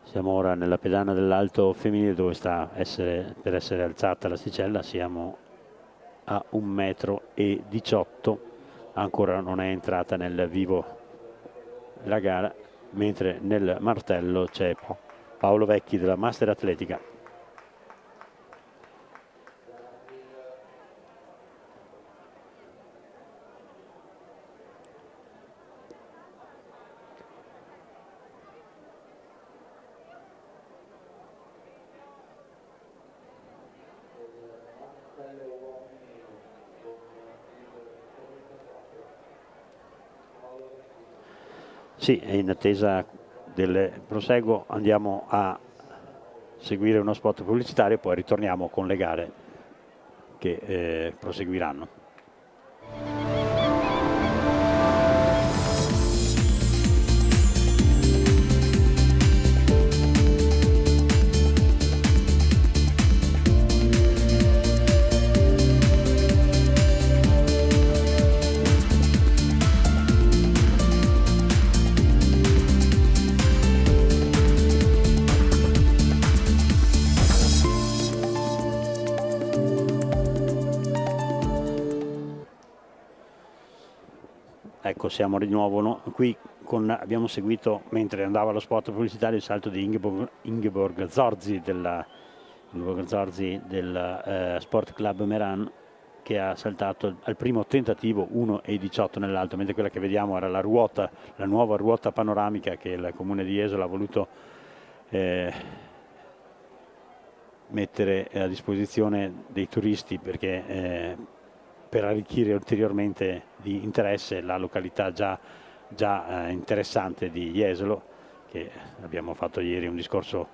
Siamo ora nella pedana dell'alto femminile dove sta per essere alzata l'asticella. Siamo a 1,18 m, ancora non è entrata nel vivo la gara, mentre nel martello c'è Paolo Vecchi della Master Atletica. Sì, in attesa del proseguo andiamo a seguire uno spot pubblicitario e poi ritorniamo con le gare che proseguiranno. Ecco, siamo di nuovo qui abbiamo seguito, mentre andava lo spot pubblicitario, il salto di Ingeborg Zorzi del Sport Club Meran, che ha saltato al primo tentativo 1,18 nell'alto, mentre quella che vediamo era la nuova ruota panoramica che il comune di Jesolo ha voluto mettere a disposizione dei turisti perché per arricchire ulteriormente di interesse la località già interessante di Jesolo, che abbiamo fatto ieri un discorso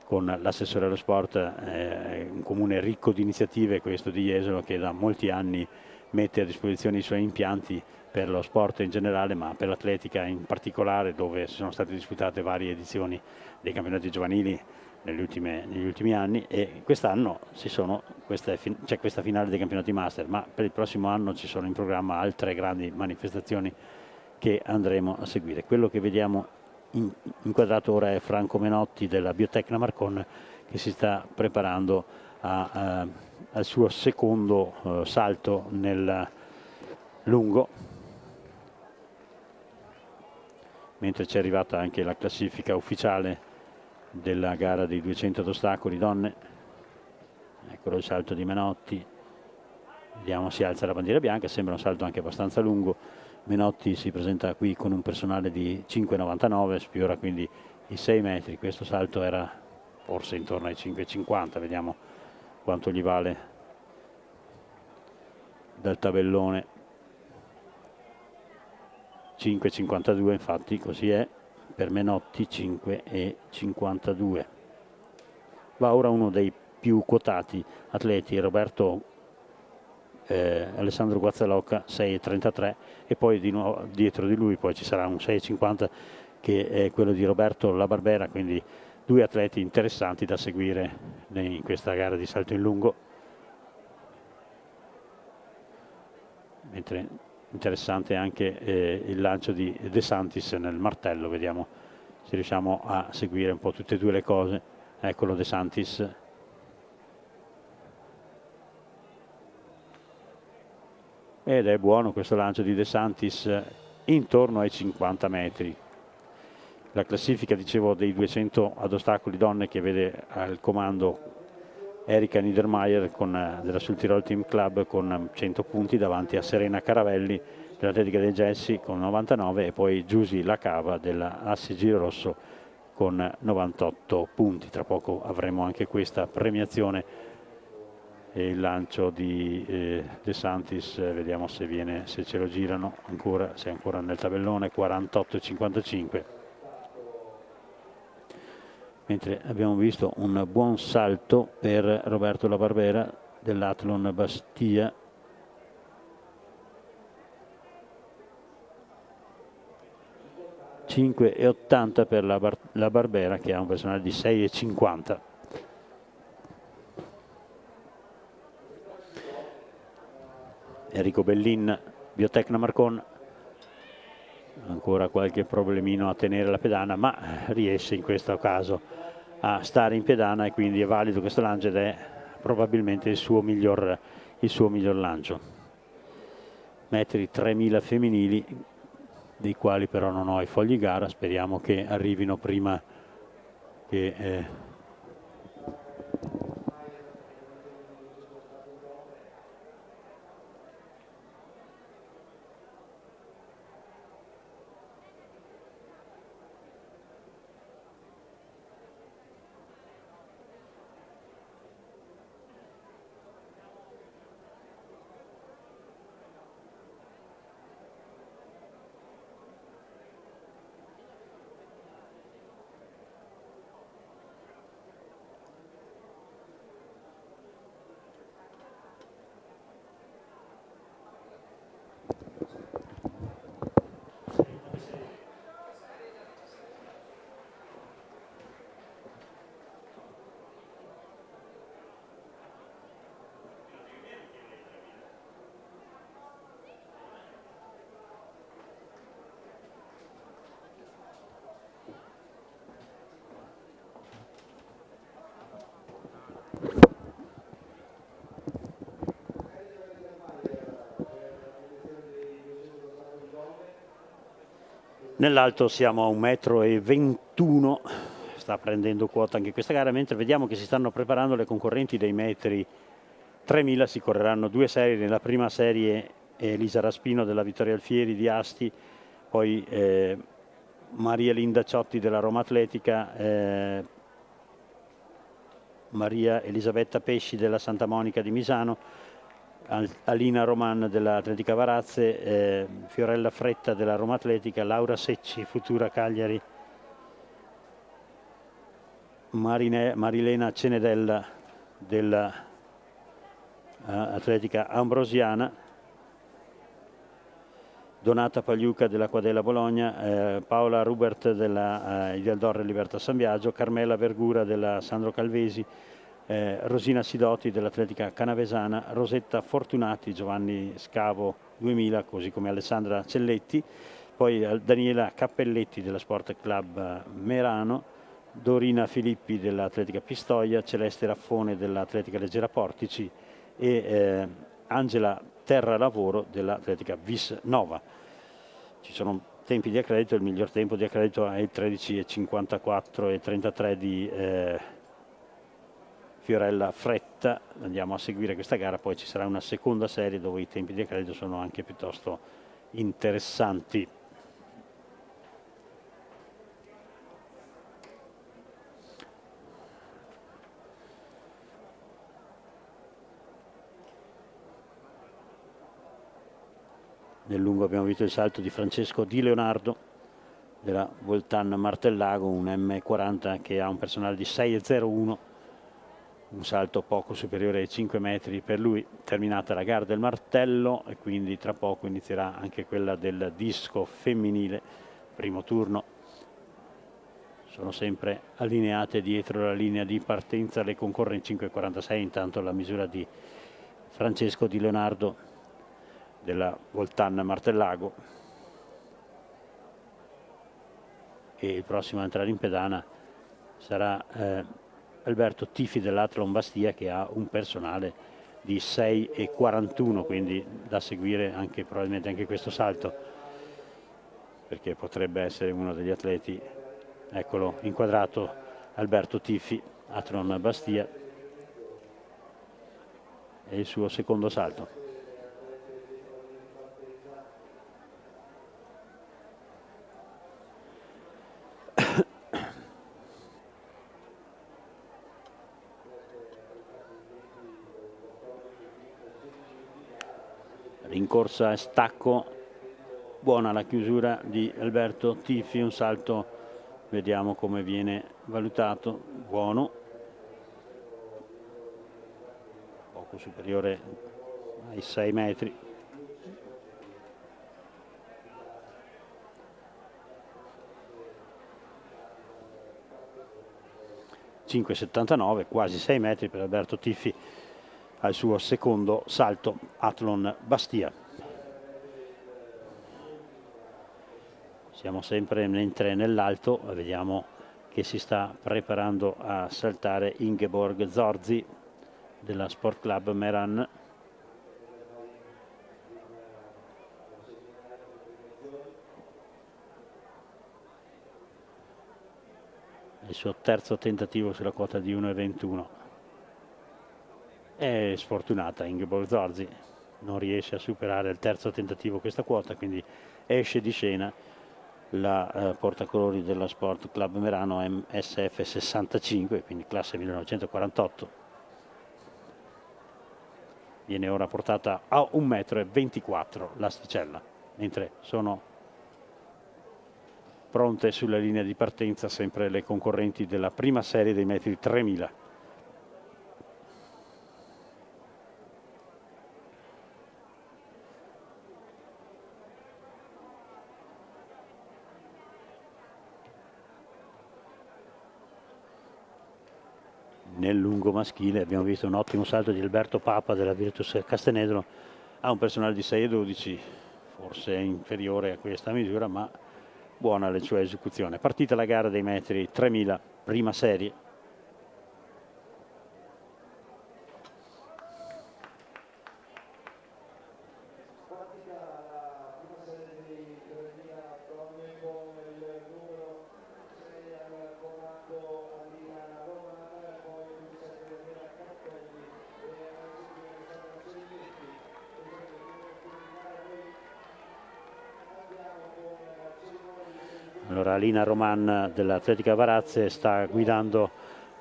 con l'assessore allo sport, un comune ricco di iniziative questo di Jesolo, che da molti anni mette a disposizione i suoi impianti per lo sport in generale, ma per l'atletica in particolare, dove sono state disputate varie edizioni dei campionati giovanili negli ultimi anni, e quest'anno c'è questa finale dei campionati master, ma per il prossimo anno ci sono in programma altre grandi manifestazioni che andremo a seguire. Quello che vediamo inquadrato ora è Franco Menotti della Biotecna Marcon, che si sta preparando al suo secondo salto nel lungo, mentre c'è arrivata anche la classifica ufficiale della gara dei 200 ad ostacoli donne. Eccolo il salto di Menotti, vediamo, si alza la bandiera bianca, sembra un salto anche abbastanza lungo. Menotti si presenta qui con un personale di 5,99, sfiora quindi i 6 metri. Questo salto era forse intorno ai 5,50, vediamo quanto gli vale dal tabellone. 5,52 infatti, così è per Menotti, 5,52. Va ora uno dei più quotati atleti, Alessandro Guazzalocca, 6,33, e poi di nuovo dietro di lui poi ci sarà un 6,50 che è quello di Roberto La Barbera, quindi due atleti interessanti da seguire in questa gara di salto in lungo. Mentre interessante anche il lancio di De Santis nel martello, vediamo se riusciamo a seguire un po' tutte e due le cose. Eccolo De Santis. Ed è buono questo lancio di De Santis, intorno ai 50 metri. La classifica, dicevo, dei 200 ad ostacoli donne, che vede al comando Erika Niedermayer della Sul-Tirol Team Club con 100 punti, davanti a Serena Caravelli dell'Atletica del Gessi con 99 e poi Giusy Lacava della Assi Girosso con 98 punti. Tra poco avremo anche questa premiazione e il lancio di De Santis, vediamo se ce lo girano ancora, se è ancora nel tabellone, 48,55. Mentre abbiamo visto un buon salto per Roberto La Barbera dell'Athlon Bastia, (5,80 per la Barbera, che ha un personale di 6,50. Enrico Bellin, Biotecna Marcon. ancora qualche problemino a tenere la pedana, ma riesce in questo caso a stare in pedana e quindi è valido questo lancio ed è probabilmente il suo miglior lancio. Metri 3000 femminili, dei quali però non ho i fogli gara, speriamo che arrivino prima che nell'alto siamo a 1,21 m, sta prendendo quota anche questa gara, mentre vediamo che si stanno preparando le concorrenti dei metri 3000, si correranno 2 serie. Nella prima serie Elisa Raspino della Vittorio Alfieri di Asti, poi Maria Linda Ciotti della Roma Atletica, Maria Elisabetta Pesci della Santa Monica di Misano, Alina Roman dell'Atletica Varazze, Fiorella Fretta della Roma Atletica, Laura Secci, futura Cagliari, Marilena Cenedella dell'Atletica Ambrosiana, Donata Pagliuca della Quadella Bologna, Paola Rubert della Idealdor Libertà San Biagio, Carmela Vergura della Sandro Calvesi, Rosina Sidoti dell'Atletica Canavesana, Rosetta Fortunati, Giovanni Scavo 2000, così come Alessandra Celletti, poi Daniela Cappelletti della Sport Club Merano, Dorina Filippi dell'Atletica Pistoia, Celeste Raffone dell'Atletica Leggera Portici e Angela Terralavoro dell'Atletica Vis Nova. Ci sono tempi di accredito, il miglior tempo di accredito è il 13,54 e 33 di Fiorella Fretta. Andiamo a seguire questa gara, poi ci sarà una seconda serie dove i tempi di accredito sono anche piuttosto interessanti. Nel lungo abbiamo visto il salto di Francesco Di Leonardo della Voltan Martellago, un M40 che ha un personale di 6,01, un salto poco superiore ai 5 metri per lui. Terminata la gara del martello e quindi tra poco inizierà anche quella del disco femminile, primo turno. Sono sempre allineate dietro la linea di partenza, le concorre in 5,46, intanto la misura di Francesco Di Leonardo della Voltan Martellago, e il prossimo a entrare in pedana sarà Alberto Tifi dell'Athlon Bastia, che ha un personale di 6,41, quindi da seguire anche probabilmente anche questo salto, perché potrebbe essere uno degli atleti. Eccolo inquadrato, Alberto Tifi, Athlon Bastia, e il suo secondo salto. Rincorsa e stacco, buona la chiusura di Alberto Tifi, un salto, vediamo come viene valutato, buono, poco superiore ai 6 metri. (5,79), quasi 6 metri per Alberto Tifi al suo secondo salto Athlon Bastia. Siamo sempre mentre nell'alto vediamo che si sta preparando a saltare Ingeborg Zorzi della Sport Club Meran. Il suo terzo tentativo sulla quota di 1,21. È sfortunata Ingeborg Zorzi, non riesce a superare il terzo tentativo questa quota, quindi esce di scena la portacolori della Sport Club Merano MSF 65, quindi classe 1948. Viene ora portata a 1,24 m l'asticella, mentre sono pronte sulla linea di partenza sempre le concorrenti della prima serie dei metri 3000. Nel lungo maschile abbiamo visto un ottimo salto di Alberto Papa della Virtus Castenedro, ha un personale di 6,12, forse è inferiore a questa misura, ma buona la sua esecuzione. Partita la gara dei metri 3000, prima serie. Allora Alina Roman dell'Atletica Varazze sta guidando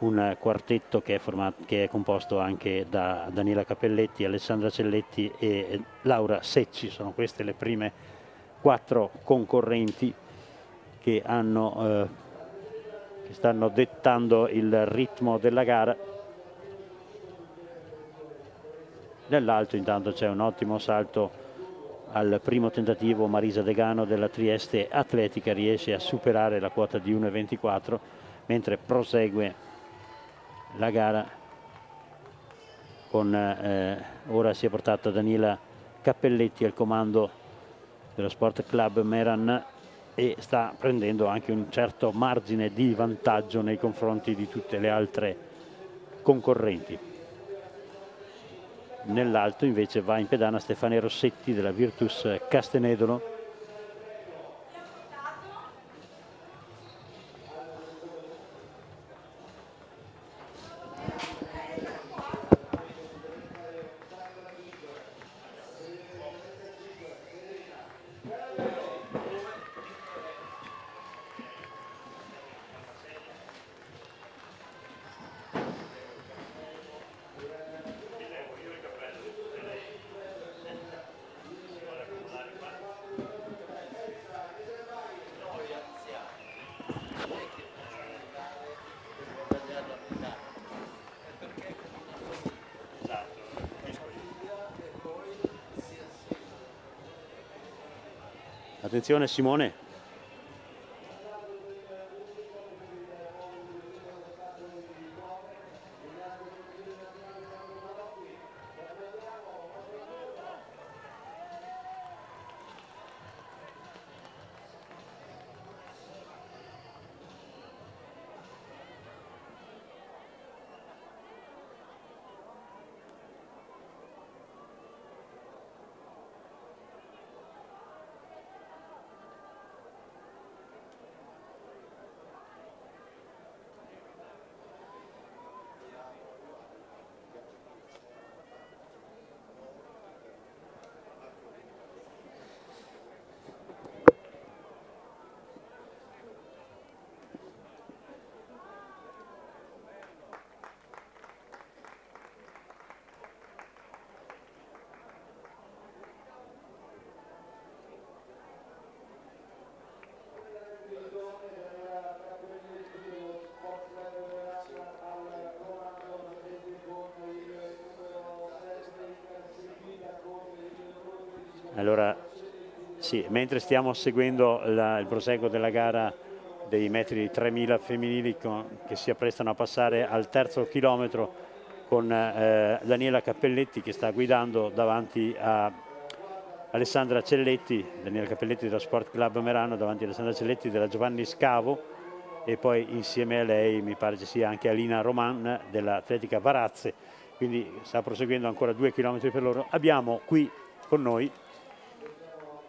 un quartetto che è composto anche da Daniela Cappelletti, Alessandra Celletti e Laura Secci. Sono queste le prime 4 concorrenti che stanno dettando il ritmo della gara. Nell'alto intanto c'è un ottimo salto al primo tentativo. Marisa Degano della Trieste Atletica riesce a superare la quota di 1,24, mentre prosegue la gara con ora si è portata Daniela Cappelletti al comando dello Sport Club Meran e sta prendendo anche un certo margine di vantaggio nei confronti di tutte le altre concorrenti. Nell'alto invece va in pedana Stefania Rossetti della Virtus Castenedolo. Attenzione Simone. Allora, sì, mentre stiamo seguendo il proseguo della gara dei metri 3000 femminili che si apprestano a passare al terzo chilometro con Daniela Cappelletti che sta guidando davanti a Alessandra Celletti, Daniela Cappelletti dello Sport Club Merano davanti a Alessandra Celletti della Giovanni Scavo, e poi insieme a lei mi pare ci sia anche Alina Roman dell'Atletica Varazze, quindi sta proseguendo ancora 2 chilometri per loro. Abbiamo qui con noi,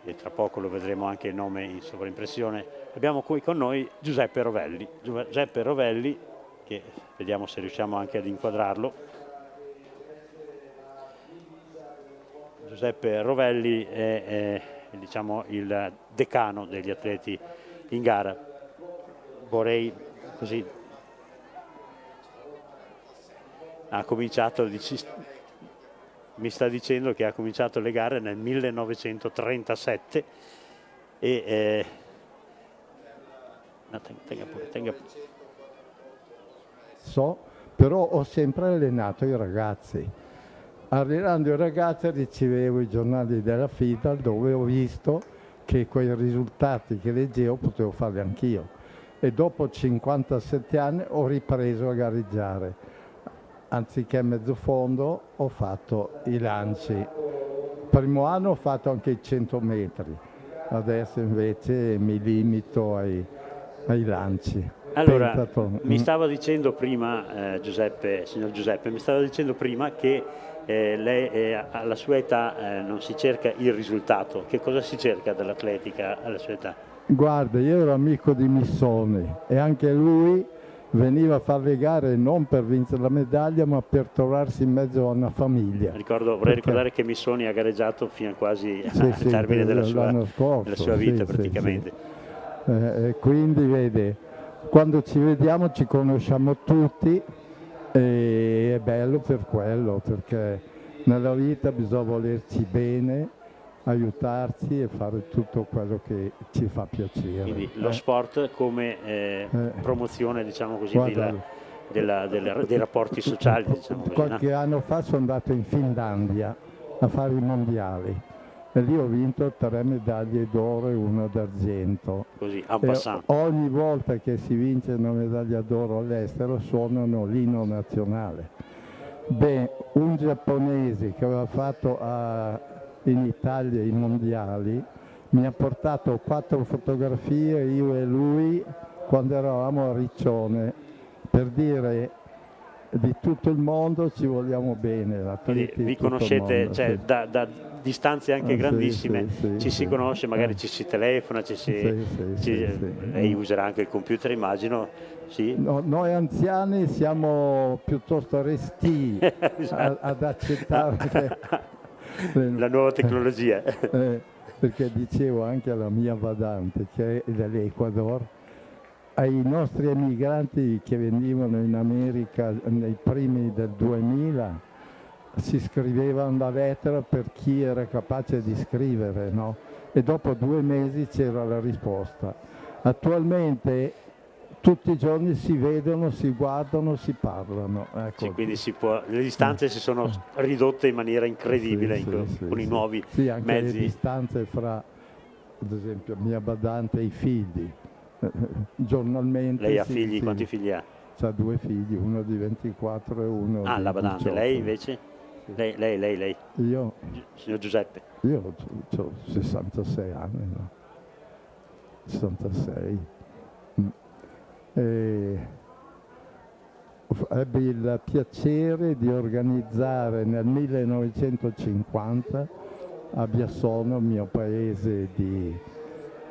e tra poco lo vedremo anche il nome in sovraimpressione, abbiamo qui con noi Giuseppe Rovelli. Giuseppe Rovelli, che vediamo se riusciamo anche ad inquadrarlo. Giuseppe Rovelli è diciamo, il decano degli atleti in gara. Vorrei così, ha cominciato, mi sta dicendo che ha cominciato le gare nel 1937 e tenga pure. So, però ho sempre allenato i ragazzi. Allenando i ragazzi ricevevo i giornali della FIDAL dove ho visto che quei risultati che leggevo potevo farli anch'io. E dopo 57 anni ho ripreso a gareggiare. Anziché mezzo fondo ho fatto i lanci. Primo anno ho fatto anche i 100 metri, adesso invece mi limito ai lanci. Allora, Pentathlon. mi stava dicendo prima, signor Giuseppe, mi stava dicendo prima che lei alla sua età non si cerca il risultato. Che cosa si cerca dall'atletica alla sua età? Guarda, io ero amico di Missoni e anche lui veniva a fare le gare non per vincere la medaglia ma per trovarsi in mezzo a una famiglia. Vorrei ricordare che Missoni ha gareggiato fino a quasi al termine della sua vita praticamente. Quindi vede, quando ci vediamo ci conosciamo tutti e è bello per quello, perché nella vita bisogna volerci bene, aiutarci e fare tutto quello che ci fa piacere. Quindi lo sport come promozione, diciamo così, dei rapporti sociali. Diciamo così, qualche anno fa sono andato in Finlandia a fare i mondiali e lì ho vinto 3 medaglie d'oro e 1 d'argento. Così, en passant. Ogni volta che si vince una medaglia d'oro all'estero suonano l'inno nazionale. Beh, un giapponese che aveva fatto in Italia i mondiali mi ha portato 4 fotografie, io e lui, quando eravamo a Riccione, per dire di tutto il mondo ci vogliamo bene. Vi conoscete, cioè, da distanze anche grandissime, ci si conosce, magari ci si telefona, lei userà anche il computer, immagino. Sì? No, noi anziani siamo piuttosto restii esatto. ad accettare la nuova tecnologia. Perché dicevo anche alla mia badante, che è dell'Ecuador, ai nostri emigranti che venivano in America nei primi del 2000 si scriveva una lettera per chi era capace di scrivere, no? E dopo 2 mesi c'era la risposta. Attualmente tutti i giorni si vedono, si guardano, si parlano. Ecco. Sì, quindi le distanze si sono ridotte in maniera incredibile con i nuovi anche mezzi. Le distanze fra, ad esempio, mia badante e i figli. Giornalmente. Lei ha figli? Quanti figli ha? Ha 2 figli, uno di 24 e uno di 18. La badante. Lei invece? Sì. Lei? Io? Signor Giuseppe? Io ho 66 anni, no? 66. Ebbi il piacere di organizzare nel 1950 a Biassono, mio paese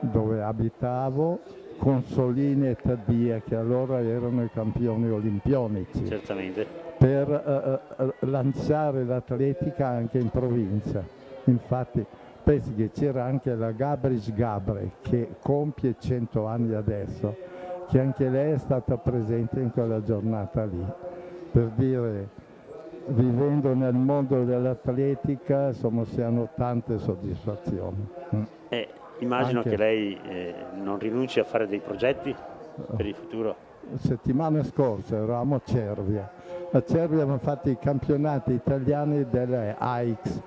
dove abitavo, Consolini e Taddia, che allora erano i campioni olimpionici. Certamente. Per lanciare l'atletica anche in provincia. Infatti pensi che c'era anche la Gabris Gabre, che compie 100 anni adesso, che anche lei è stata presente in quella giornata lì, per dire, vivendo nel mondo dell'atletica, insomma, si hanno tante soddisfazioni. Immagino anche che lei non rinunci a fare dei progetti per il futuro. Settimana scorsa eravamo a Cervia. A Cervia abbiamo fatto i campionati italiani delle AICS,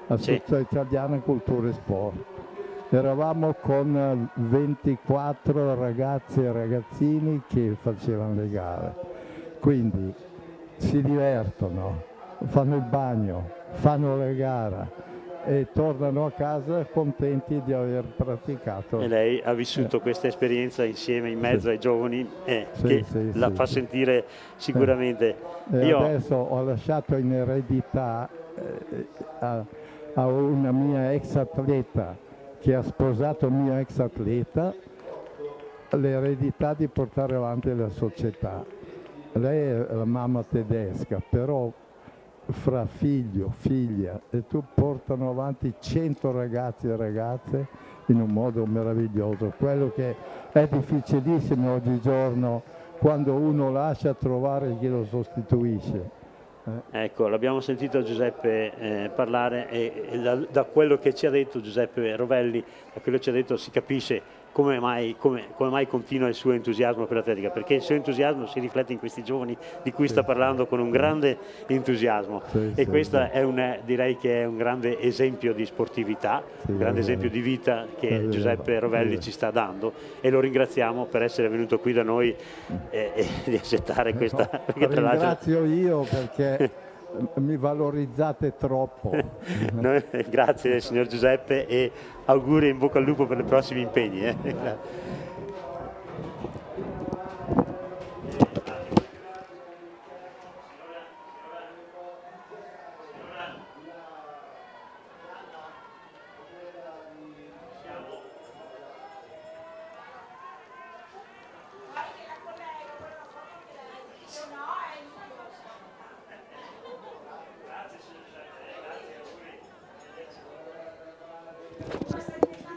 Associazione Italiana Cultura e Sport. Eravamo con 24 ragazzi e ragazzini che facevano le gare. Quindi si divertono, fanno il bagno, fanno la gara e tornano a casa contenti di aver praticato. E lei ha vissuto questa esperienza insieme in mezzo ai giovani che la fa sì. sentire sicuramente. E Io adesso ho lasciato in eredità a una mia ex atleta che ha sposato un mio ex atleta l'eredità di portare avanti la società. Lei è la mamma tedesca, però fra figlio, figlia e tu portano avanti 100 ragazzi e ragazze in un modo meraviglioso. Quello che è difficilissimo oggigiorno quando uno lascia trovare chi lo sostituisce. Ecco, l'abbiamo sentito Giuseppe parlare e da quello che ci ha detto Giuseppe Rovelli, da quello che ci ha detto si capisce come mai continua il suo entusiasmo per l'atletica, perché il suo entusiasmo si riflette in questi giovani di cui sta parlando con un grande entusiasmo e questo è direi che è un grande esempio di sportività, un grande esempio di vita che Giuseppe Rovelli ci sta dando e lo ringraziamo per essere venuto qui da noi e di accettare questa. Ringrazio io perché mi valorizzate troppo. Grazie signor Giuseppe e auguri e in bocca al lupo per i prossimi impegni.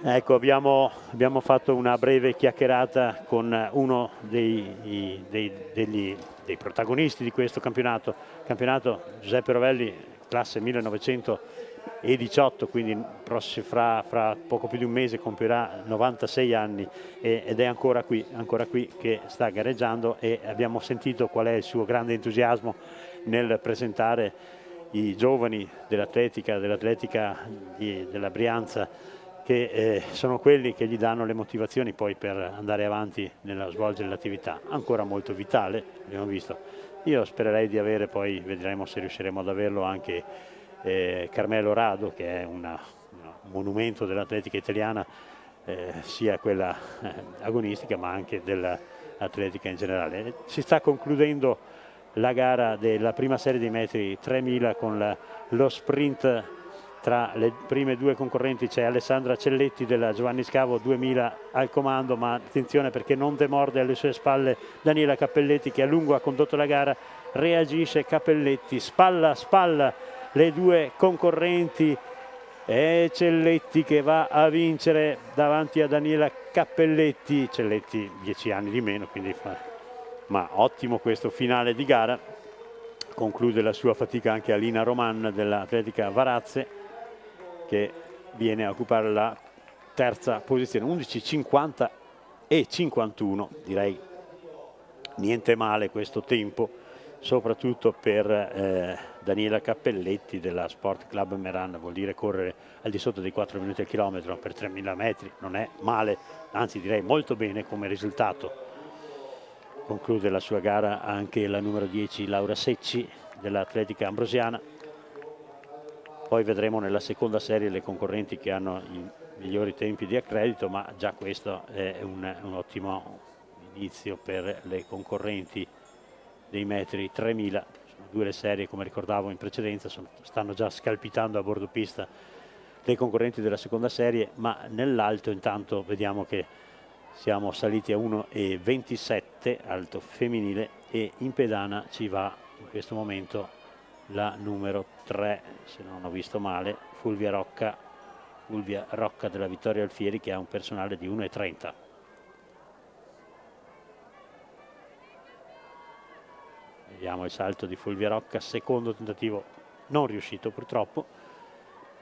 Ecco, abbiamo fatto una breve chiacchierata con uno dei protagonisti di questo campionato, Giuseppe Rovelli, classe 1918, quindi fra poco più di un mese compierà 96 anni ed è ancora qui che sta gareggiando e abbiamo sentito qual è il suo grande entusiasmo nel presentare i giovani dell'atletica della Brianza, che sono quelli che gli danno le motivazioni poi per andare avanti nello svolgere l'attività, ancora molto vitale, abbiamo visto. Io spererei di avere, poi vedremo se riusciremo ad averlo anche Carmelo Rado, che è un monumento dell'atletica italiana, sia quella agonistica ma anche dell'atletica in generale. Si sta concludendo la gara della prima serie dei metri 3000 con lo sprint. Tra le prime due concorrenti c'è Alessandra Celletti della Giovanni Scavo 2000 al comando, ma attenzione perché non demorde alle sue spalle Daniela Cappelletti che a lungo ha condotto la gara, reagisce Cappelletti, spalla a spalla le due concorrenti e Celletti che va a vincere davanti a Daniela Cappelletti, Celletti 10 anni di meno, quindi ma ottimo questo finale di gara. Conclude la sua fatica anche Alina Roman dell'Atletica Varazze, che viene a occupare la terza posizione, 11:50 e 51, direi niente male questo tempo, soprattutto per Daniela Cappelletti della Sport Club Meran, vuol dire correre al di sotto dei 4 minuti al chilometro per 3.000 metri, non è male, anzi direi molto bene come risultato. Conclude la sua gara anche la numero 10 Laura Secci dell'Atletica Ambrosiana. Poi vedremo nella seconda serie le concorrenti che hanno i migliori tempi di accredito, ma già questo è un ottimo inizio per le concorrenti dei metri 3000. Sono due le serie, come ricordavo in precedenza, stanno già scalpitando a bordo pista le concorrenti della seconda serie, ma nell'alto intanto vediamo che siamo saliti a 1,27 alto femminile e in pedana ci va in questo momento la numero 3, se non ho visto male, Fulvia Rocca della Vittorio Alfieri, che ha un personale di 1,30. Vediamo il salto di Fulvia Rocca, secondo tentativo non riuscito purtroppo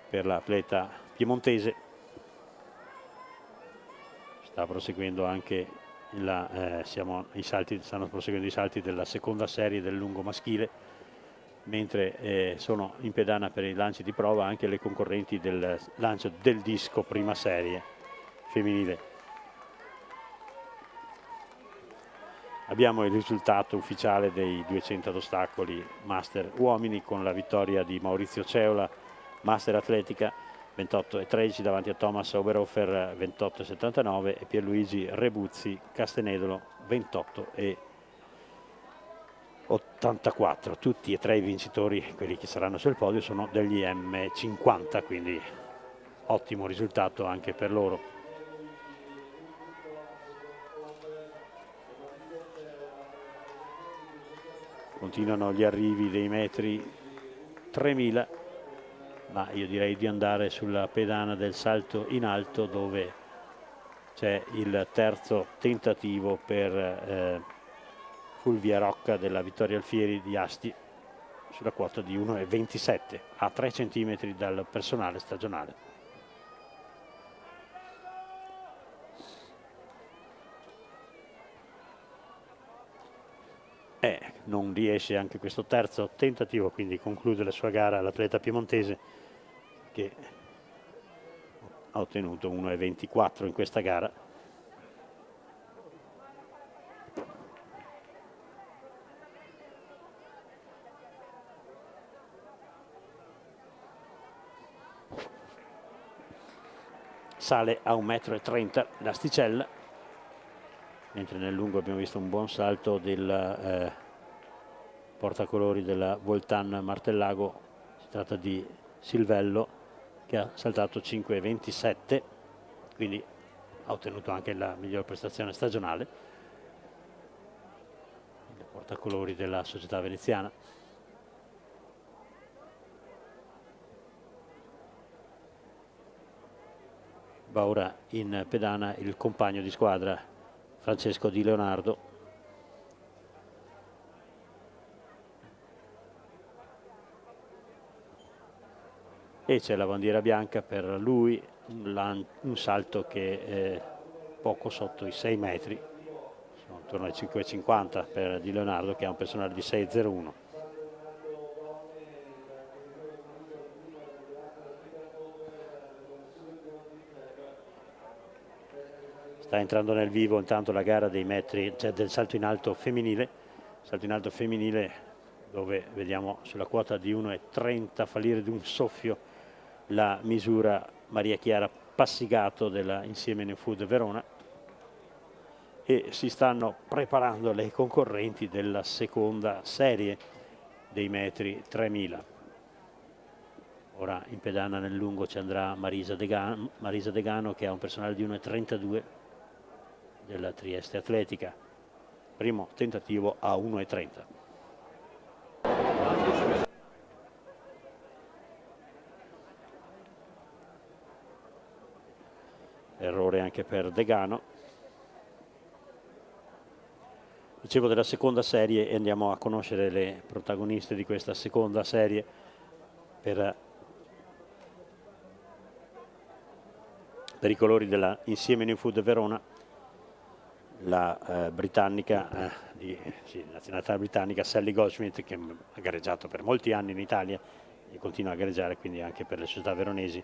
per l'atleta piemontese. Sta proseguendo anche stanno proseguendo i salti della seconda serie del lungo maschile, mentre sono in pedana per i lanci di prova anche le concorrenti del lancio del disco prima serie femminile. Abbiamo il risultato ufficiale dei 200 ad ostacoli master uomini con la vittoria di Maurizio Ceola, master atletica, 28,13 davanti a Thomas Oberhofer 28,79 e Pierluigi Rebuzzi Castenedolo 28,84. Tutti e tre i vincitori, quelli che saranno sul podio, sono degli M50, quindi ottimo risultato anche per loro. Continuano gli arrivi dei metri 3000, ma io direi di andare sulla pedana del salto in alto, dove c'è il terzo tentativo per Fulvia Rocca della Vittoria Alfieri di Asti, sulla quota di 1,27, a 3 centimetri dal personale stagionale. Non riesce anche questo terzo tentativo, quindi conclude la sua gara l'atleta piemontese, che ha ottenuto 1,24 in questa gara. Sale a 1,30 m l'asticella, mentre nel lungo abbiamo visto un buon salto del portacolori della Voltan Martellago. Si tratta di Silvello, che ha saltato 5,27, quindi ha ottenuto anche la miglior prestazione stagionale. Il portacolori della società veneziana. Va ora in pedana il compagno di squadra Francesco Di Leonardo. E c'è la bandiera bianca per lui, un salto che è poco sotto i 6 metri, sono intorno ai 5,50 per Di Leonardo, che ha un personale di 6,01. Sta entrando nel vivo intanto la gara dei metri, cioè del salto in alto femminile, dove vediamo sulla quota di 1,30 fallire di un soffio la misura Maria Chiara Passigato della Insieme New Food Verona, e si stanno preparando le concorrenti della seconda serie dei metri 3000. Ora in pedana nel lungo ci andrà Marisa Degano, che ha un personale di 1,32 della Trieste Atletica. Primo tentativo a 1,30. Errore anche per Degano. Dicevo della seconda serie, e andiamo a conoscere le protagoniste di questa seconda serie per i colori della Insieme New Food Verona. La britannica di nazionalità britannica Sally Goldschmidt, che ha gareggiato per molti anni in Italia e continua a gareggiare quindi anche per le società veronesi.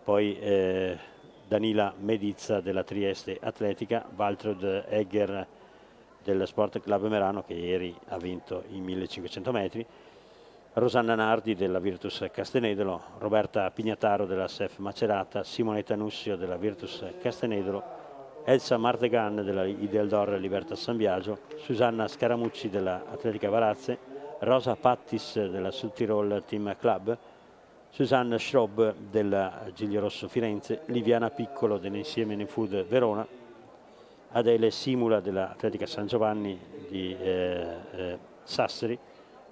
Poi Danila Medizza della Trieste Atletica, Waltraud Egger del Sport Club Merano, che ieri ha vinto i 1500 metri, Rosanna Nardi della Virtus Castenedolo, Roberta Pignataro della SEF Macerata, Simonetta Nussio della Virtus Castenedolo, Elsa Mardegan della Idealdor Libertas San Biagio, Susanna Scaramucci della Atletica Varazze, Rosa Pattis della Südtirol Team Club, Susanna Schrob della Giglio Rosso Firenze, Liviana Piccolo dell'Insieme New Food Verona, Adele Simula dell'Atletica San Giovanni di Sassari,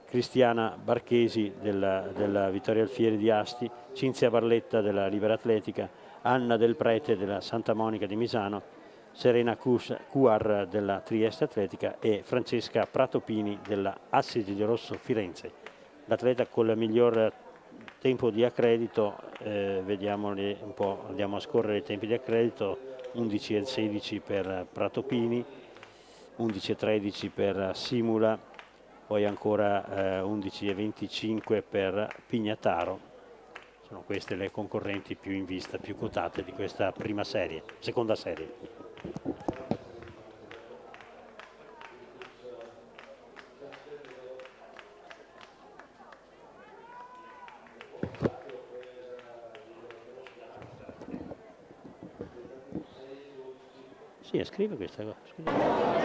Cristiana Barchesi della Vittoria Alfieri di Asti, Cinzia Barletta della Libera Atletica, Anna Del Prete della Santa Monica di Misano, Serena Cuar della Trieste Atletica e Francesca Pratopini della Assi Giglio Rosso Firenze. L'atleta con il miglior tempo di accredito, vediamoli un po', andiamo a scorrere i tempi di accredito: 11,16 per Pratopini, 11,13 per Simula, poi ancora 11,25 per Pignataro. Sono queste le concorrenti più in vista, più quotate di questa seconda serie. Sì, scrive questa cosa. Scusa.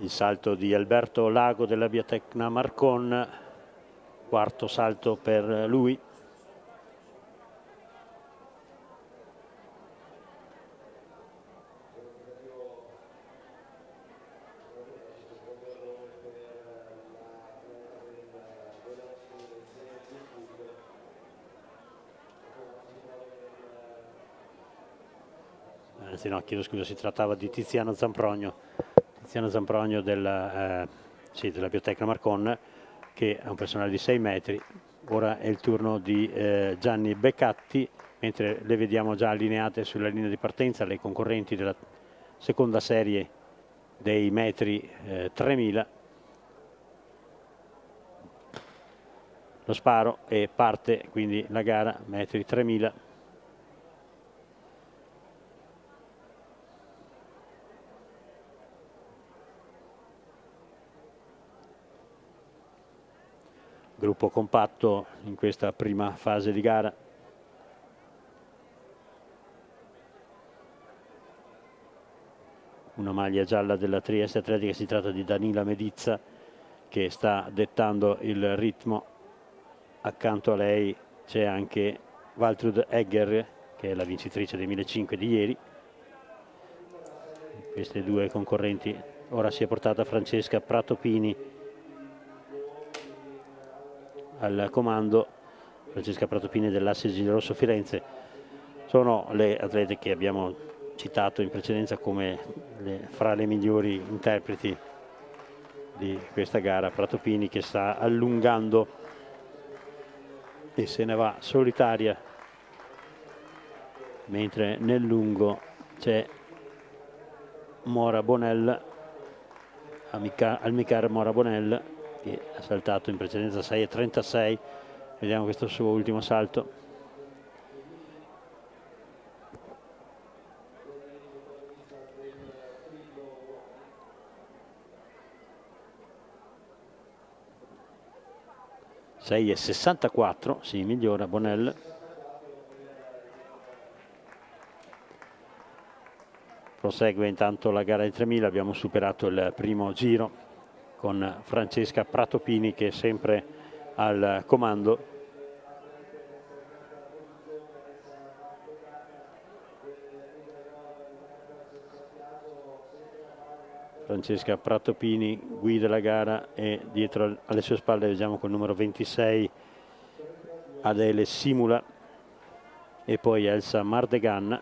Il salto di Alberto Lago della Biotecna Marcon, quarto salto per lui. Anzi no, chiedo scusa, si trattava di Tiziano Zamprogno. Tiziano Zamprogno della Biotecna Marcon, che è un personale di 6 metri. Ora è il turno di Gianni Beccatti, mentre le vediamo già allineate sulla linea di partenza le concorrenti della seconda serie dei metri 3000. Lo sparo e parte quindi la gara, metri 3000. Gruppo compatto in questa prima fase di gara. Una maglia gialla della Trieste Atletica, si tratta di Danila Medizza che sta dettando il ritmo. Accanto a lei c'è anche Waltrud Egger, che è la vincitrice dei 1500 di ieri. Queste due concorrenti. Ora si è portata Francesca Pratopini al comando. Francesca Pratopini dell'Asse Rosso Firenze. Sono le atlete che abbiamo citato in precedenza come fra le migliori interpreti di questa gara. Pratopini che sta allungando e se ne va solitaria, mentre nel lungo c'è Mora Bonel, Almicar Mora Bonel, che ha saltato in precedenza 6,36. Vediamo questo suo ultimo salto. E 64, si migliora Bonel. Prosegue intanto la gara di 3000, abbiamo superato il primo giro con Francesca Pratopini che è sempre al comando. Francesca Pratopini guida la gara e dietro alle sue spalle vediamo col numero 26 Adele Simula e poi Elsa Mardegan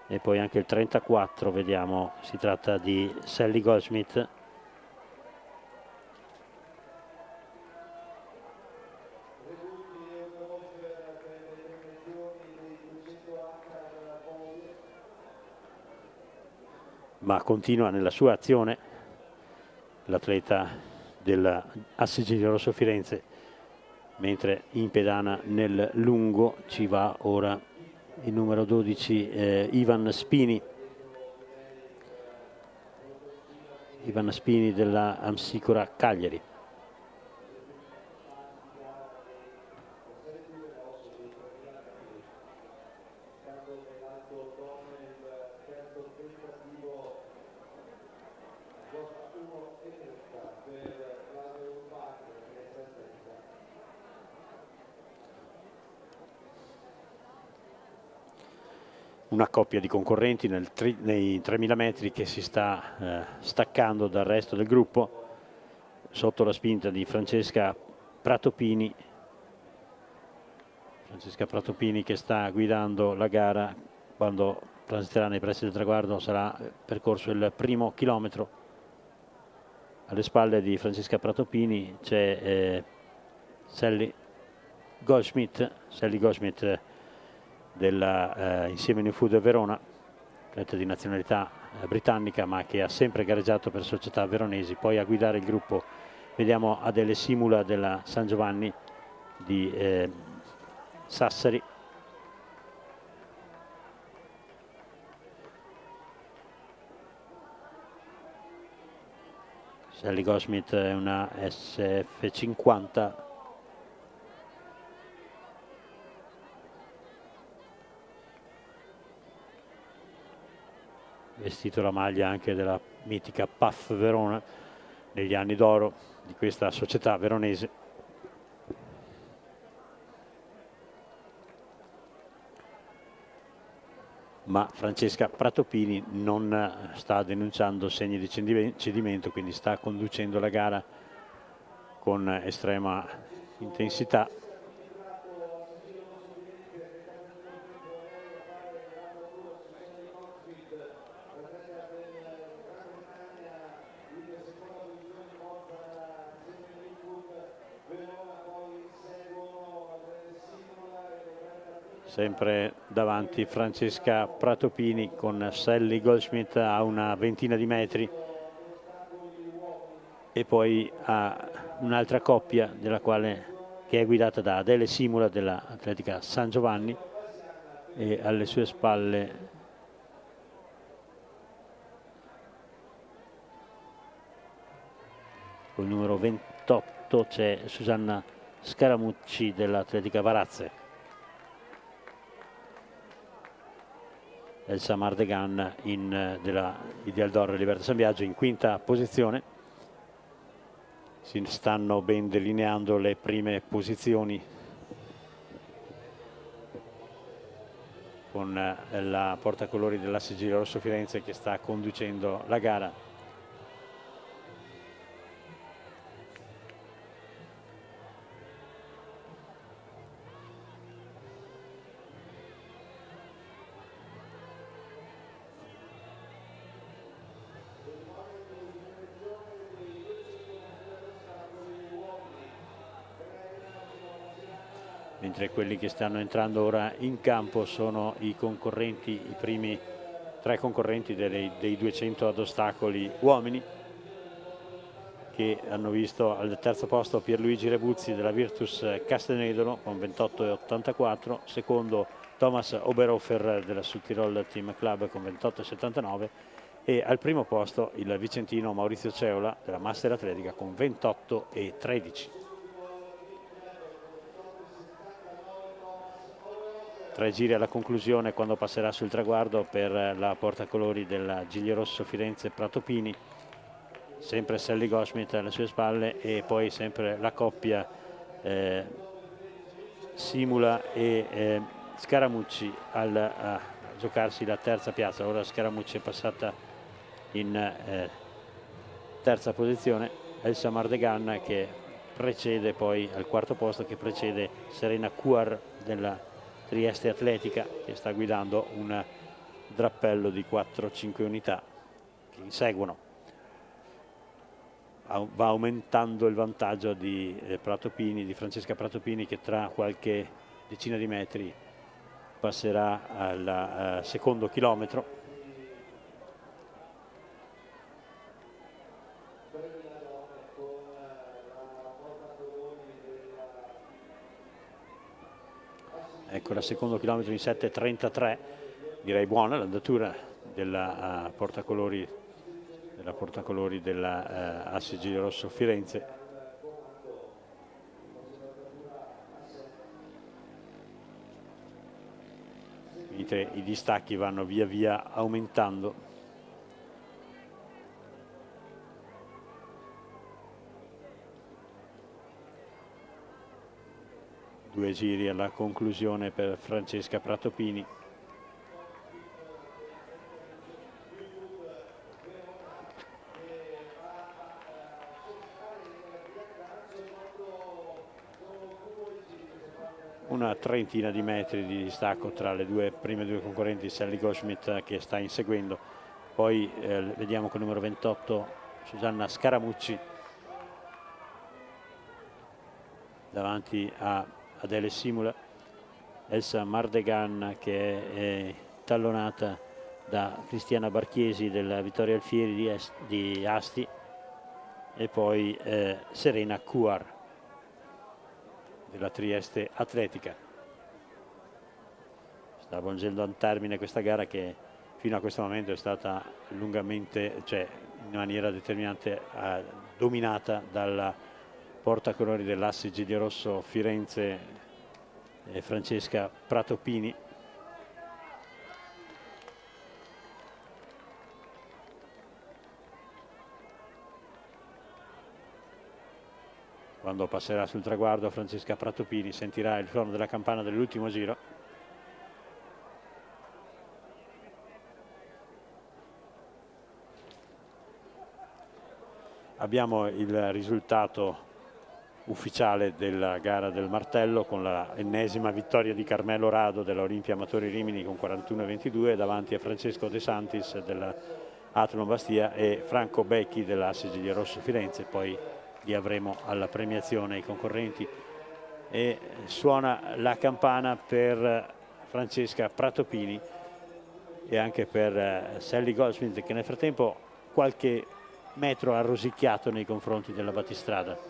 e poi anche il 34 vediamo, si tratta di Sally Goldschmidt. Ma continua nella sua azione l'atleta dell'Asse Rosso Firenze, mentre in pedana nel lungo ci va ora il numero 12 Ivan Spini della Amsicora Cagliari. Una coppia di concorrenti nei 3000 metri che si sta staccando dal resto del gruppo sotto la spinta di Francesca Pratopini. Francesca Pratopini che sta guidando la gara. Quando transiterà nei pressi del traguardo sarà percorso il primo chilometro. Alle spalle di Francesca Pratopini c'è Sally Goldschmidt della Insieme New Food Verona, atleta di nazionalità britannica ma che ha sempre gareggiato per società veronesi. Poi a guidare il gruppo vediamo Adele Simula della San Giovanni di Sassari. Sally Goldschmidt è una SF50. Vestito la maglia anche della mitica PAF Verona negli anni d'oro di questa società veronese. Ma Francesca Pratopini non sta denunciando segni di cedimento, quindi sta conducendo la gara con estrema intensità. Sempre davanti Francesca Pratopini con Sally Goldschmidt a una ventina di metri, e poi a un'altra coppia che è guidata da Adele Simula dell'Atletica San Giovanni, e alle sue spalle col numero 28 c'è Susanna Scaramucci dell'Atletica Varazze. Elsa Mardegan della Ideal d'Oro Libertà San Biagio in quinta posizione. Si stanno ben delineando le prime posizioni con la portacolori della Sigilio Rosso Firenze che sta conducendo la gara. Mentre quelli che stanno entrando ora in campo sono i concorrenti, i primi 3 concorrenti dei 200 ad ostacoli uomini, che hanno visto al terzo posto Pierluigi Rebuzzi della Virtus Castenedolo con 28,84, secondo Thomas Oberhofer della Südtirol Team Club con 28,79 e al primo posto il vicentino Maurizio Ceola della Master Atletica con 28,13. 3 giri alla conclusione quando passerà sul traguardo per la portacolori della Giglio Rosso Firenze Pratopini, sempre Sally Goldschmidt alle sue spalle, e poi sempre la coppia Simula e Scaramucci a giocarsi la terza piazza. Ora Scaramucci è passata in terza posizione, Elsa Mardegan che precede poi al quarto posto, che precede Serena Cuar della Trieste Atletica, che sta guidando un drappello di 4-5 unità che inseguono. Va aumentando il vantaggio di Pratopini, di Francesca Pratopini, che tra qualche decina di metri passerà al secondo chilometro. Ecco, al secondo chilometro in 7,33, direi buona l'andatura della portacolori della AS Rosso Firenze. Mentre i distacchi vanno via via aumentando. Due giri alla conclusione per Francesca Pratopini. Una trentina di metri di distacco tra le prime due concorrenti, Sally Goldschmidt che sta inseguendo. Poi vediamo con il numero 28 Susanna Scaramucci davanti a Adele Simula, Elsa Mardegan che è tallonata da Cristiana Barchiesi della Vittoria Alfieri di Asti e poi Serena Cuar della Trieste Atletica. Sta avvolgendo a termine questa gara che fino a questo momento è stata lungamente, cioè in maniera determinante, dominata dalla portacolori dell'Asse Giglierosso Firenze, Francesca Pratopini. Quando passerà sul traguardo Francesca Pratopini sentirà il suono della campana dell'ultimo giro. Abbiamo il risultato ufficiale della gara del martello con la ennesima vittoria di Carmelo Rado della Olimpia Amatori Rimini con 41-22 davanti a Francesco De Santis della Athlon Bastia e Franco Becchi dell'Asse Giglierosso Firenze. Poi li avremo alla premiazione i concorrenti e suona la campana per Francesca Pratopini e anche per Sally Goldsmith, che nel frattempo qualche metro ha rosicchiato nei confronti della battistrada.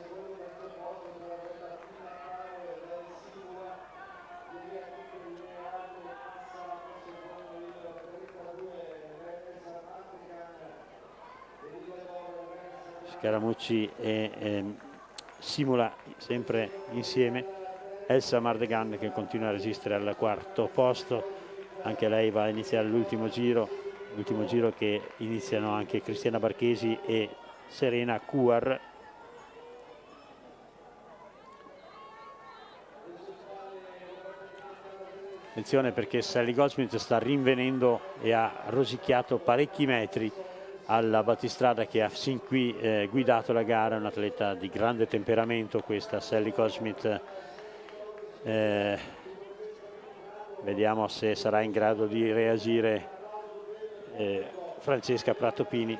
Scaramucci e Simula sempre insieme. Elsa Mardegan che continua a resistere al quarto posto, anche lei va a iniziare l'ultimo giro che iniziano anche Cristiana Barchesi e Serena Cuar. Attenzione perché Sally Goldsmith sta rinvenendo e ha rosicchiato parecchi metri alla battistrada che ha sin qui guidato la gara, un'atleta di grande temperamento questa Sally Goldsmith. Vediamo se sarà in grado di reagire Francesca Pratopini.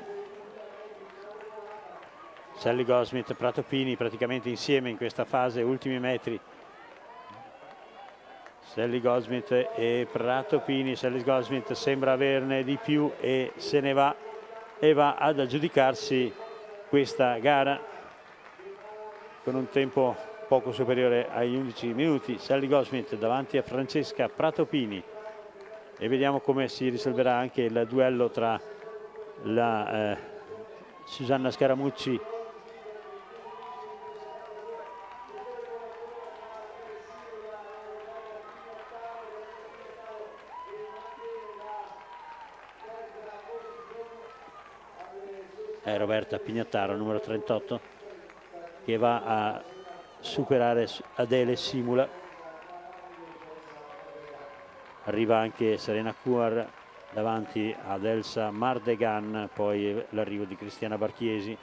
Sally Goldsmith, Pratopini praticamente insieme in questa fase, ultimi metri. Sally Goldsmith e Pratopini. Sally Goldsmith sembra averne di più e se ne va e va ad aggiudicarsi questa gara con un tempo poco superiore ai 11 minuti. Sally Goldsmith davanti a Francesca Pratopini e vediamo come si risolverà anche il duello tra la Susanna Scaramucci Roberta Pignattaro, numero 38, che va a superare Adele Simula. Arriva anche Serena Cuar davanti ad Elsa Mardegan, poi l'arrivo di Cristiana Barchiesi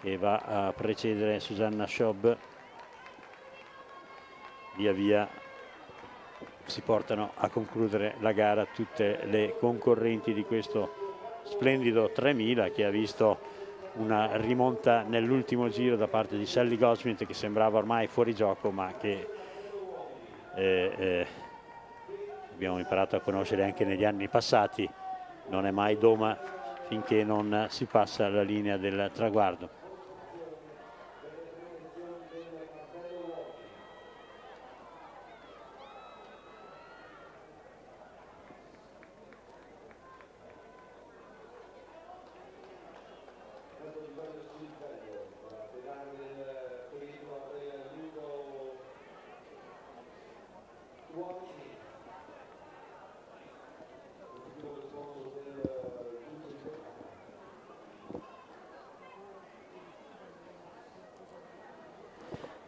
che va a precedere Susanna Schob. Via via si portano a concludere la gara tutte le concorrenti di questo splendido 3000 che ha visto una rimonta nell'ultimo giro da parte di Sally Goldsmith che sembrava ormai fuori gioco, ma che abbiamo imparato a conoscere anche negli anni passati. Non è mai doma finché non si passa la linea del traguardo.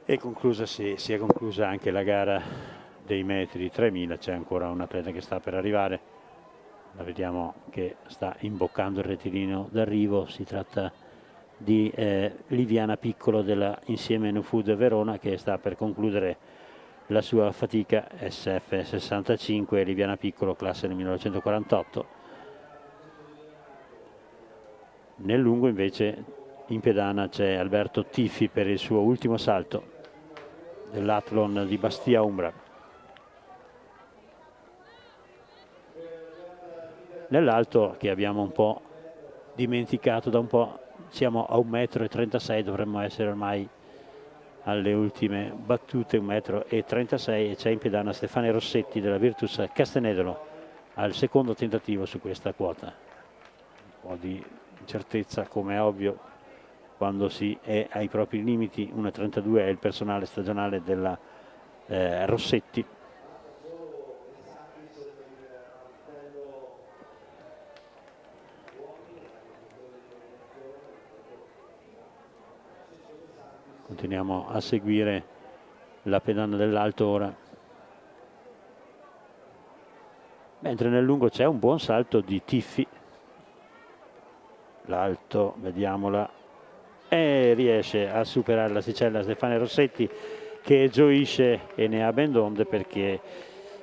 E si è conclusa anche la gara dei metri 3000, c'è ancora un atleta che sta per arrivare, la vediamo che sta imboccando il rettilineo d'arrivo, si tratta di Liviana Piccolo della Insieme New Food Verona che sta per concludere la sua fatica SF 65, Liviana Piccolo classe del 1948. Nel lungo invece in pedana c'è Alberto Tiffi per il suo ultimo salto dell'Athlon di Bastia Umbra. nell'alto che abbiamo un po' dimenticato da un po', siamo a 1,36 m, dovremmo essere ormai alle ultime battute, 1,36 m, e c'è in pedana Stefania Rossetti della Virtus Castenedolo al secondo tentativo su questa quota. Un po' di incertezza, come è ovvio quando si è ai propri limiti. 1,32 è il personale stagionale della Rossetti. Continuiamo a seguire la pedana dell'alto ora, mentre nel lungo c'è un buon salto di Tiffi. L'alto, vediamola, e riesce a superare la sicella Stefania Rossetti, che gioisce e ne ha ben donde, perché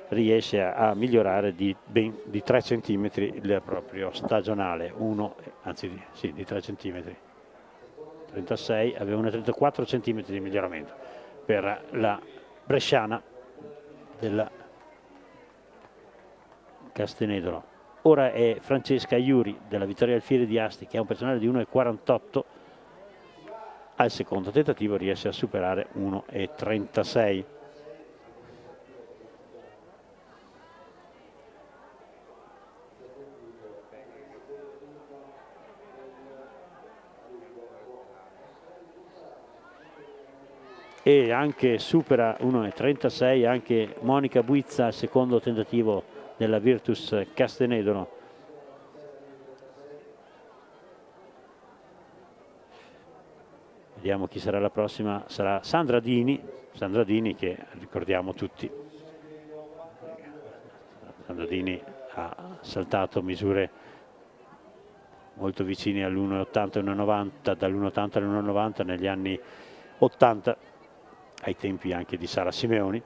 riesce a migliorare di 3 cm il proprio stagionale, di 3 cm. 36, aveva una 34 cm di miglioramento per la bresciana della Castenedolo. Ora è Francesca Iuri della Vittoria Alfieri di Asti, che ha un personale di 1,48, al secondo tentativo riesce a superare 1,36. E anche supera 1,36 anche Monica Buizza al secondo tentativo della Virtus Castenedolo. Vediamo chi sarà la prossima. Sarà Sandra Dini che ricordiamo tutti. Sandra Dini ha saltato misure molto vicine all'1,80 e 1,90, dall'1,80 all'1,90 negli anni 80, ai tempi anche di Sara Simeoni.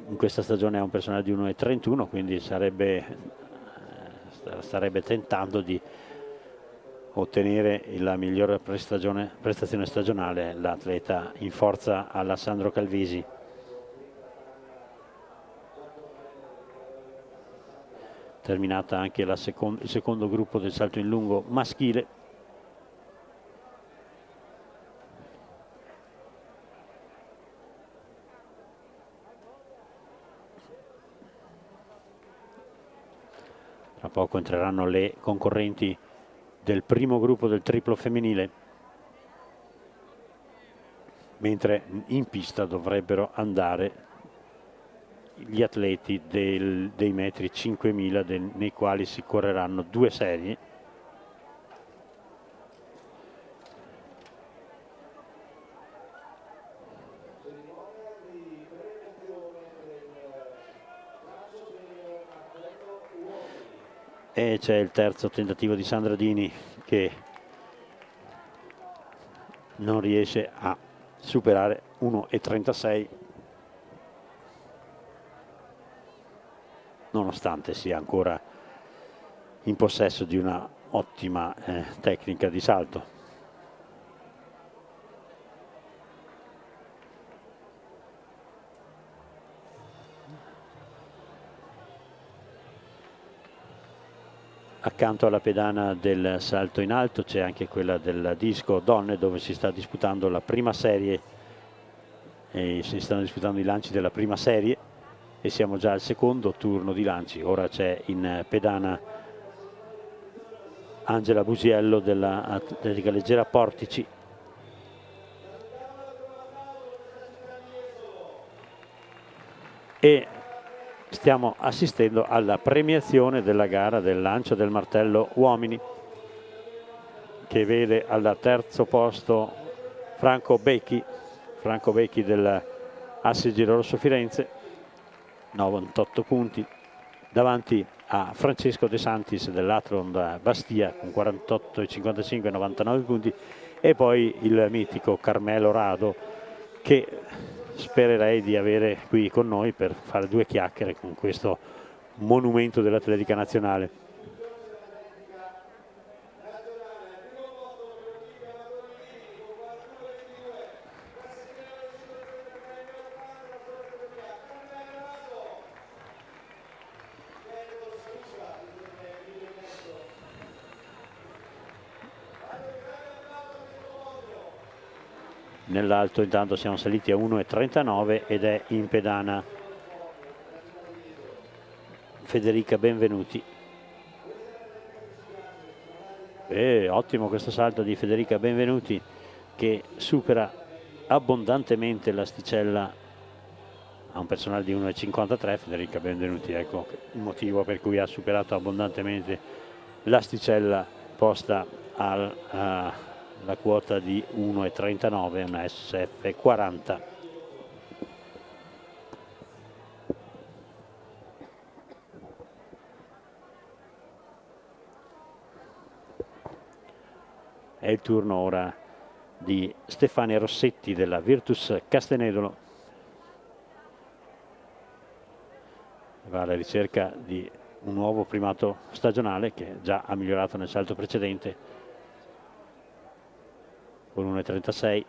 In questa stagione ha un personale di 1,31, quindi starebbe tentando di ottenere la migliore prestazione stagionale l'atleta in forza alla Sandro Calvisi. Terminata anche il secondo gruppo del salto in lungo maschile. Tra poco entreranno le concorrenti del primo gruppo del triplo femminile, mentre in pista dovrebbero andare gli atleti dei metri 5000, nei quali si correranno 2 serie. E c'è il terzo tentativo di Sandra Dini, che non riesce a superare 1,36, nonostante sia ancora in possesso di una ottima tecnica di salto. Accanto alla pedana del salto in alto c'è anche quella del disco donne, dove si sta disputando la prima serie, e si stanno disputando i lanci della prima serie, e siamo già al secondo turno di lanci. Ora c'è in pedana Angela Busiello dell'atletica leggera Portici. E stiamo assistendo alla premiazione della gara del lancio del martello uomini, che vede al terzo posto Franco Becchi dell'Asse Giro Rosso Firenze, 98 punti, davanti a Francesco De Santis dell'Athlon Bastia con 48,55, 99 punti, e poi il mitico Carmelo Rado, che spererei di avere qui con noi per fare 2 chiacchiere con questo monumento dell'atletica nazionale. Nell'alto intanto siamo saliti a 1,39 ed è in pedana Federica Benvenuti. Ottimo questo salto di Federica Benvenuti, che supera abbondantemente l'asticella a un personale di 1,53. Federica Benvenuti, ecco il motivo per cui ha superato abbondantemente l'asticella posta alla quota di 1,39, una SF40. È il turno ora di Stefania Rossetti della Virtus Castenedolo. Va alla ricerca di un nuovo primato stagionale che già ha migliorato nel salto precedente con 1,36.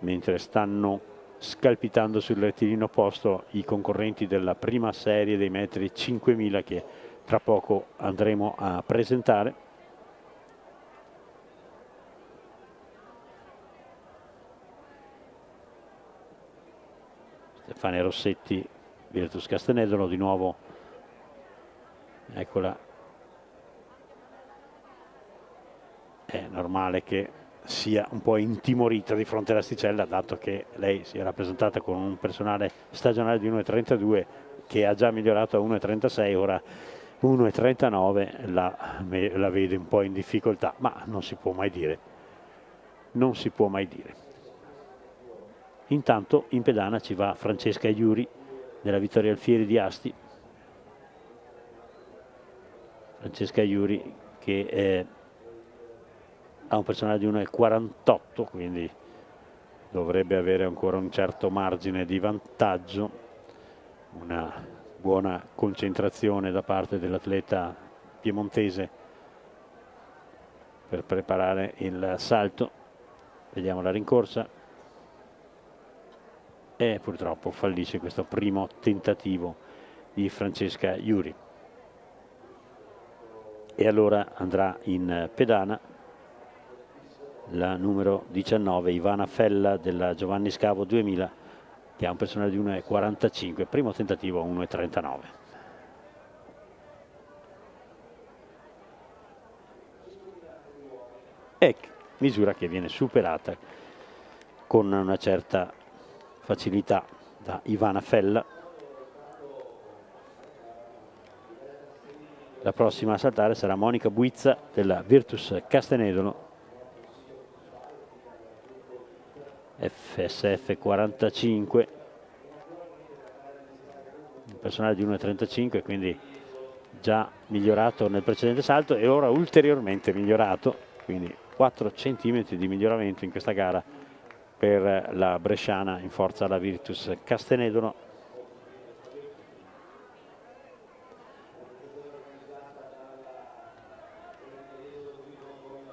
Mentre stanno scalpitando sul rettilineo opposto i concorrenti della prima serie dei metri 5000 che tra poco andremo a presentare. Stefania Rossetti, Virtus Castenedolo, di nuovo, eccola. È normale che sia un po' intimorita di fronte all'asticella, dato che lei si è rappresentata con un personale stagionale di 1,32 che ha già migliorato a 1,36, ora 1,39 la vede un po' in difficoltà, ma non si può mai dire. Non si può mai dire. Intanto in pedana ci va Francesca Iuri della Vittorio Alfieri di Asti. Francesca Iuri che ha un personale di 1,48, quindi dovrebbe avere ancora un certo margine di vantaggio. Una buona concentrazione da parte dell'atleta piemontese per preparare il salto. Vediamo la rincorsa. E purtroppo fallisce questo primo tentativo di Francesca Iuri. E allora andrà in pedana la numero 19, Ivana Fella della Giovanni Scavo 2000, che ha un personale di 1,45, primo tentativo 1,39. E misura che viene superata con una certa facilità da Ivana Fella. La prossima a saltare sarà Monica Buizza della Virtus Castenedolo, FSF 45, un personale di 1,35, quindi già migliorato nel precedente salto e ora ulteriormente migliorato, quindi 4 centimetri di miglioramento in questa gara per la bresciana in forza alla Virtus Castenedolo.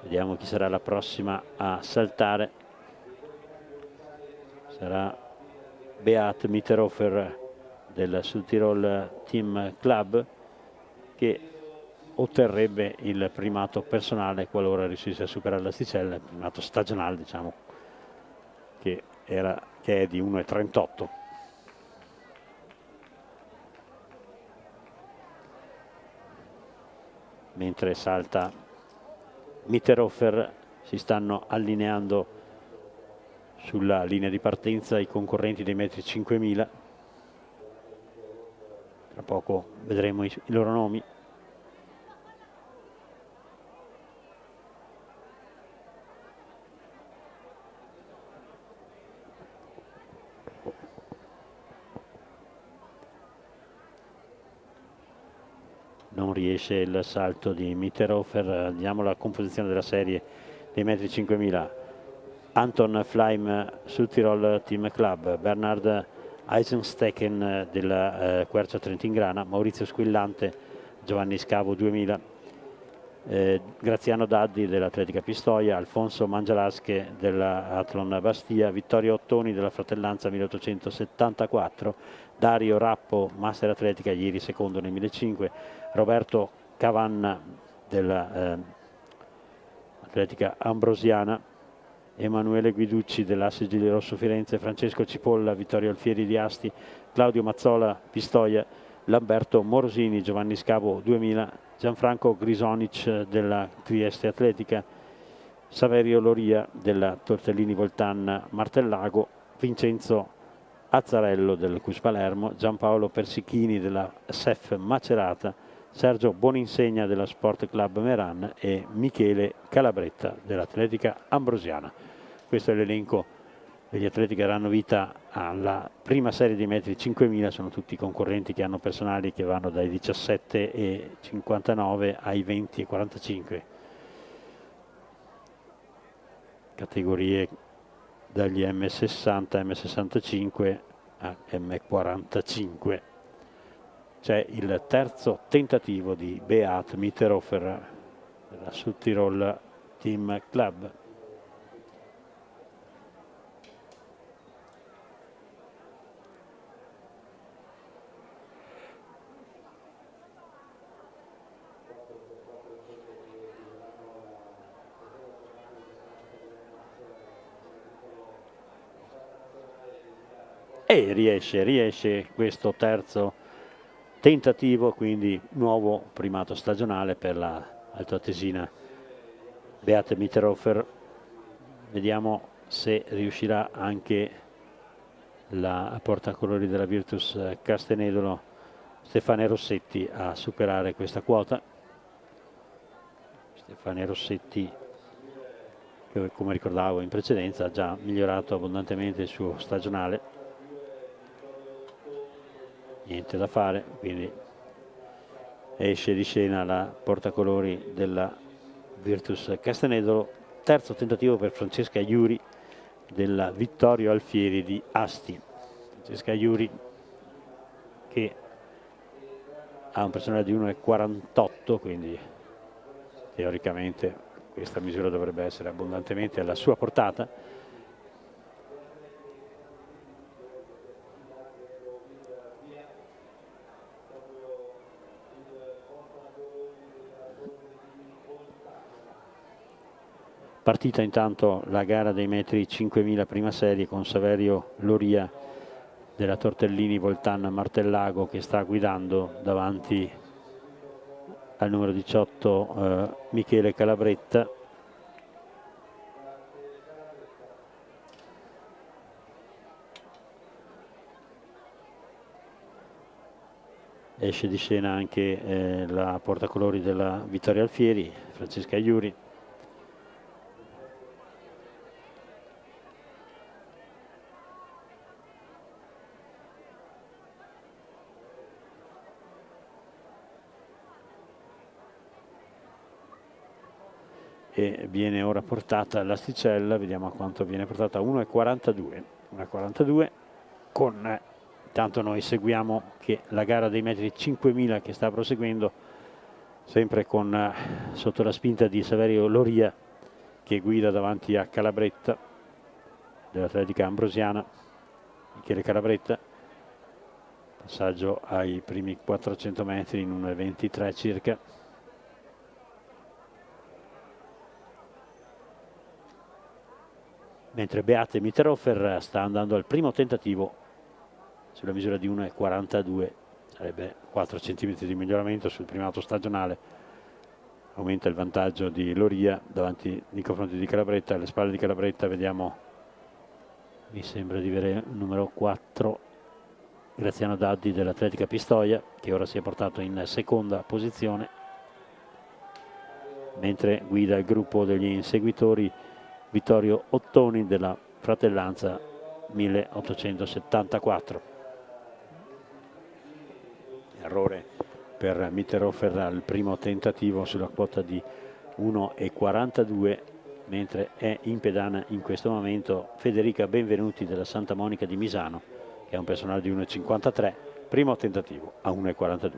Vediamo chi sarà la prossima a saltare. Sarà Beat Mitterhofer del Südtirol Team Club, che otterrebbe il primato personale qualora riuscisse a superare l'asticella, il primato stagionale, diciamo, che è di 1,38. Mentre salta Mitterhofer si stanno allineando sulla linea di partenza i concorrenti dei metri 5000. Tra poco vedremo i loro nomi. Non riesce il salto di Mitterhofer. Andiamo alla composizione della serie dei metri 5000. Anton Fleim, Südtirol Team Club, Bernhard Eisenstecken della Quercia Trentin Grana, Maurizio Squillante, Giovanni Scavo 2000, Graziano Daddi dell'Atletica Pistoia, Alfonso Mangialasche dell'Athlon Bastia, Vittorio Ottoni della Fratellanza 1874, Dario Rappo, Master Atletica, ieri secondo nel 1500, Roberto Cavanna dell'Atletica Ambrosiana, Emanuele Guiducci dell'Asse Giglio Rosso Firenze, Francesco Cipolla, Vittorio Alfieri di Asti, Claudio Mazzola Pistoia, Lamberto Morosini, Giovanni Scavo 2000, Gianfranco Grisonic della Trieste Atletica, Saverio Loria della Tortellini Voltan Martellago, Vincenzo Azzarello del Cus Palermo, Giampaolo Persichini della SEF Macerata, Sergio Boninsegna della Sport Club Meran e Michele Calabretta dell'Atletica Ambrosiana. Questo è l'elenco degli atleti che daranno vita alla prima serie di metri 5000, sono tutti concorrenti che hanno personali che vanno dai 17,59 ai 20,45. Categorie dagli M60, M65 a M45. C'è il terzo tentativo di Beat Mitterhofer della Südtirol Team Club. E riesce questo terzo tentativo, quindi nuovo primato stagionale per la altoatesina Beat Mitterhofer. Vediamo se riuscirà anche la portacolori della Virtus Castenedolo Stefania Rossetti a superare questa quota. Stefania Rossetti, che come ricordavo in precedenza ha già migliorato abbondantemente il suo stagionale. Niente da fare, quindi esce di scena la portacolori della Virtus Castenedolo. Terzo tentativo per Francesca Iuri della Vittorio Alfieri di Asti. Francesca Iuri che ha un personale di 1,48, quindi teoricamente questa misura dovrebbe essere abbondantemente alla sua portata. Partita intanto la gara dei metri 5000 prima serie con Saverio Loria della Tortellini Voltan Martellago che sta guidando davanti al numero 18 Michele Calabretta. Esce di scena anche la portacolori della Vittorio Alfieri, Francesca Iuri. E viene ora portata l'asticella, vediamo a quanto viene portata, 1,42. 1,42 con, intanto noi seguiamo che la gara dei metri 5000 che sta proseguendo, sempre con sotto la spinta di Saverio Loria che guida davanti a Calabretta dell'Atletica Ambrosiana, Michele Calabretta, passaggio ai primi 400 metri in 1,23 circa. Mentre Beat Mitterhofer sta andando al primo tentativo sulla misura di 1,42, sarebbe 4 cm di miglioramento sul primato stagionale. Aumenta il vantaggio di Loria davanti nei confronti di Calabretta. Alle spalle di Calabretta vediamo, mi sembra di vedere il numero 4, Graziano Daddi dell'Atletica Pistoia, che ora si è portato in seconda posizione, mentre guida il gruppo degli inseguitori Vittorio Ottoni della Fratellanza 1874. Errore per Mitterhofer al primo tentativo sulla quota di 1,42, mentre è in pedana in questo momento Federica Benvenuti della Santa Monica di Misano, che ha un personale di 1,53, primo tentativo a 1,42.